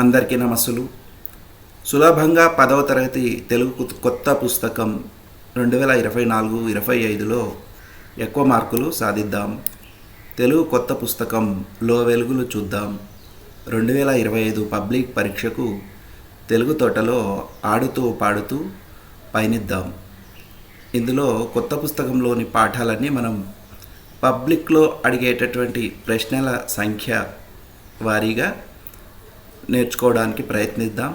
అందరికీ నమస్సులు. సులభంగా 10వ తరగతి తెలుగు కొత్త పుస్తకం 2024-25లో ఎక్కువ మార్కులు సాధిద్దాం. తెలుగు కొత్త పుస్తకంలో వెలుగులు చూద్దాం. 2025 పబ్లిక్ పరీక్షకు తెలుగు తోటలో ఆడుతూ పాడుతూ పయనిద్దాం. ఇందులో కొత్త పుస్తకంలోని పాఠాలన్నీ మనం పబ్లిక్లో అడిగేటటువంటి ప్రశ్నల సంఖ్య వారీగా నేర్చుకోవడానికి ప్రయత్నిద్దాం.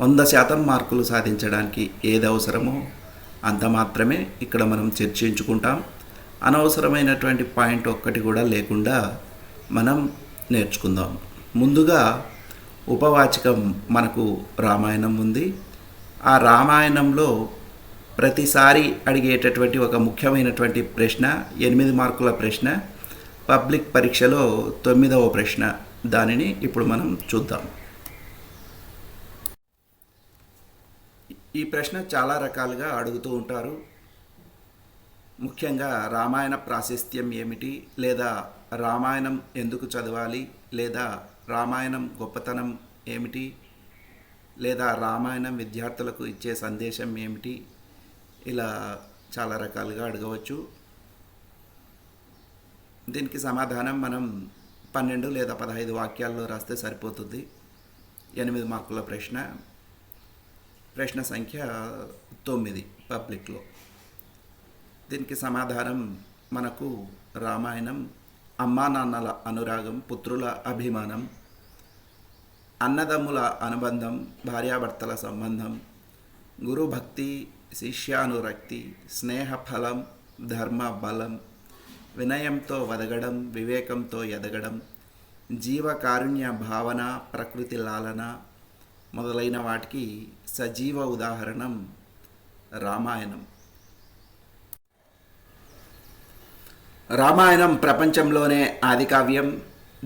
100% మార్కులు సాధించడానికి ఏది అవసరమో అంత మాత్రమే ఇక్కడ మనం చర్చించుకుంటాం. అనవసరమైనటువంటి పాయింట్ ఒక్కటి కూడా లేకుండా మనం నేర్చుకుందాం. ముందుగా ఉపవాచకం మనకు రామాయణం ఉంది. ఆ రామాయణంలో ప్రతిసారి అడిగేటటువంటి ఒక ముఖ్యమైనటువంటి ప్రశ్న 8 మార్కుల ప్రశ్న, పబ్లిక్ పరీక్షలో 9వ ప్రశ్న. దానిని ఇప్పుడు మనం చూద్దాం. ఈ ప్రశ్న చాలా రకాలుగా అడుగుతూ ఉంటారు. ముఖ్యంగా రామాయణ ప్రాశస్త్యం ఏమిటి, లేదా రామాయణం ఎందుకు చదవాలి, లేదా రామాయణం గొప్పతనం ఏమిటి, లేదా రామాయణం విద్యార్థులకు ఇచ్చే సందేశం ఏమిటి, ఇలా చాలా రకాలుగా అడగవచ్చు. దీనికి సమాధానం మనం 12 లేదా 15 వాక్యాల్లో రాస్తే సరిపోతుంది. 8 మార్కుల ప్రశ్న, ప్రశ్న సంఖ్య 9 పబ్లిక్లో. దీనికి సమాధానం మనకు రామాయణం అమ్మా నాన్నల అనురాగం, పుత్రుల అభిమానం, అన్నదమ్ముల అనుబంధం, భార్యాభర్తల సంబంధం, గురుభక్తి, శిష్యానురక్తి, స్నేహఫలం, ధర్మ బలం, వినయంతో వదగడం, వివేకంతో ఎదగడం, జీవకారుణ్య భావన, ప్రకృతి లాలన మొదలైన వాటికి సజీవ ఉదాహరణం రామాయణం. రామాయణం ప్రపంచంలోనే ఆది కావ్యం.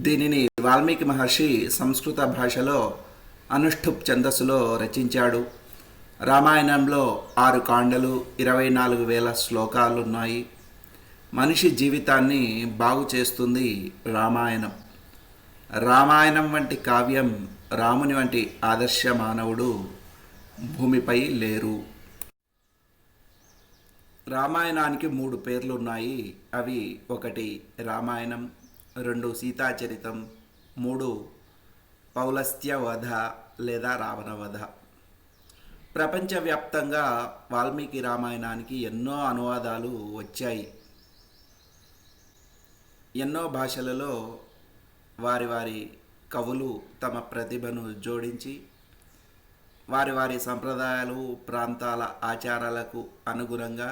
దీనిని వాల్మీకి మహర్షి సంస్కృత భాషలో అనుష్ఠుప్ ఛందస్సులో రచించాడు. రామాయణంలో 6 కాండలు, 24,000 శ్లోకాలున్నాయి. మనిషి జీవితాన్ని బాగు చేస్తుంది రామాయణం. రామాయణం వంటి కావ్యం, రాముని వంటి ఆదర్శ మానవుడు భూమిపై లేరు. రామాయణానికి 3 పేర్లు ఉన్నాయి. అవి 1 రామాయణం, 2 సీతాచరితం, 3 పౌలస్త్య వధ లేదా రావణ వధ. ప్రపంచవ్యాప్తంగా వాల్మీకి రామాయణానికి ఎన్నో అనువాదాలు వచ్చాయి. ఎన్నో భాషలలో వారి వారి కవులు తమ ప్రతిభను జోడించి వారి వారి సంప్రదాయాలు, ప్రాంతాల ఆచారాలకు అనుగుణంగా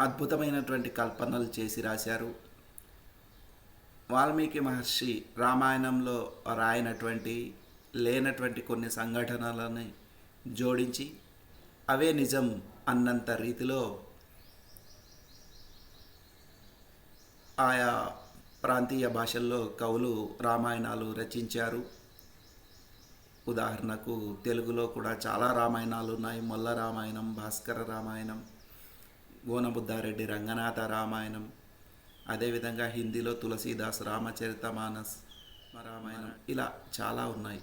అద్భుతమైనటువంటి కల్పనలు చేసి రాశారు. వాల్మీకి మహర్షి రామాయణంలో రాయనటువంటి లేనటువంటి కొన్ని సంఘటనలని జోడించి అవే నిజం అన్నంత రీతిలో ఆయా ప్రాంతీయ భాషల్లో కవులు రామాయణాలు రచించారు. ఉదాహరణకు తెలుగులో కూడా చాలా రామాయణాలు ఉన్నాయి. మొల్ల రామాయణం, భాస్కర రామాయణం, గోనబుద్ధారెడ్డి రంగనాథ రామాయణం. అదేవిధంగా హిందీలో తులసీదాస్ రామచరితమానస్ రామాయణం, ఇలా చాలా ఉన్నాయి.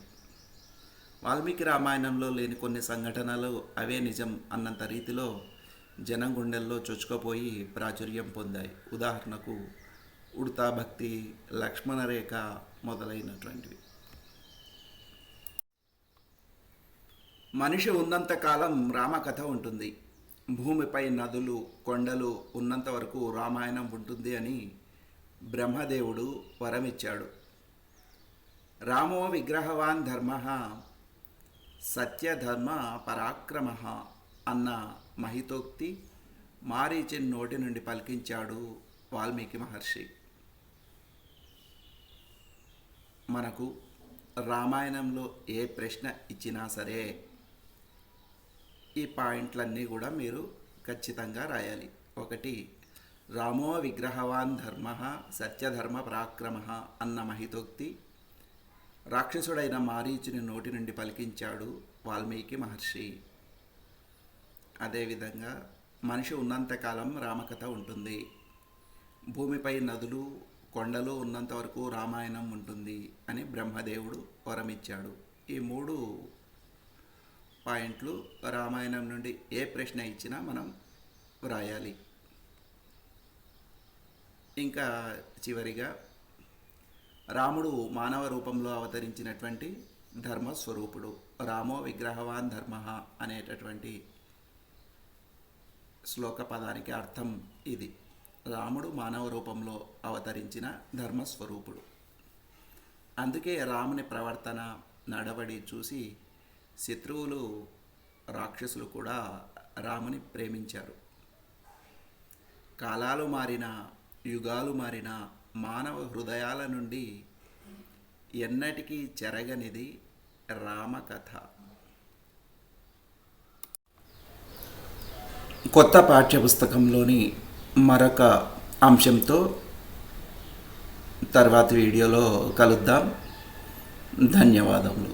వాల్మీకి రామాయణంలో లేని కొన్ని సంఘటనలు అవే నిజం అన్నంత రీతిలో జనం గుండెల్లో చొచ్చుకుపోయి ప్రాచుర్యం పొందాయి. ఉదాహరణకు ఉడతా భక్తి, లక్ష్మణ రేఖ మొదలైనటువంటివి. మనిషి ఉన్నంతకాలం రామకథ ఉంటుంది. భూమిపై నదులు, కొండలు ఉన్నంత వరకు రామాయణం ఉంటుంది అని బ్రహ్మదేవుడు వరమిచ్చాడు. రామో విగ్రహవాన్ ధర్మ సత్యధర్మ పరాక్రమ అన్న మహితోక్తి మారీచిన్ నోటి నుండి పలికించాడు వాల్మీకి మహర్షి. మనకు రామాయణంలో ఏ ప్రశ్న ఇచ్చినా సరే ఈ పాయింట్లన్నీ కూడా మీరు ఖచ్చితంగా రాయాలి. 1 రామో విగ్రహవాన్ ధర్మ సత్యధర్మ పరాక్రమ అన్న మహితోక్తి రాక్షసుడైన మారీచుని నోటి నుండి పలికించాడు వాల్మీకి మహర్షి. అదేవిధంగా మనిషి ఉన్నంతకాలం రామకథ ఉంటుంది. భూమిపై నదులు, కొండలు ఉన్నంత వరకు రామాయణం ఉంటుంది అని బ్రహ్మదేవుడు వరమిచ్చాడు. ఈ 3 పాయింట్లు రామాయణం నుండి ఏ ప్రశ్న ఇచ్చినా మనం వ్రాయాలి. ఇంకా చివరిగా రాముడు మానవ రూపంలో అవతరించినటువంటి ధర్మస్వరూపుడు. రామో విగ్రహవాన్ ధర్మ అనేటటువంటి శ్లోక పదానికి అర్థం ఇది. రాముడు మానవ రూపంలో అవతరించిన ధర్మస్వరూపుడు. అందుకే రాముని ప్రవర్తన నడవడి చూసి శత్రువులు రాక్షసులు కూడా రాముని ప్రేమించారు. కాలాలు మారిన, యుగాలు మారిన మానవ హృదయాల నుండి ఎన్నటికీ చెరగనిది రామకథ. కొత్త పాఠ్యపుస్తకంలోని మరొక అంశంతో తర్వాతి వీడియోలో కలుద్దాం. ధన్యవాదములు.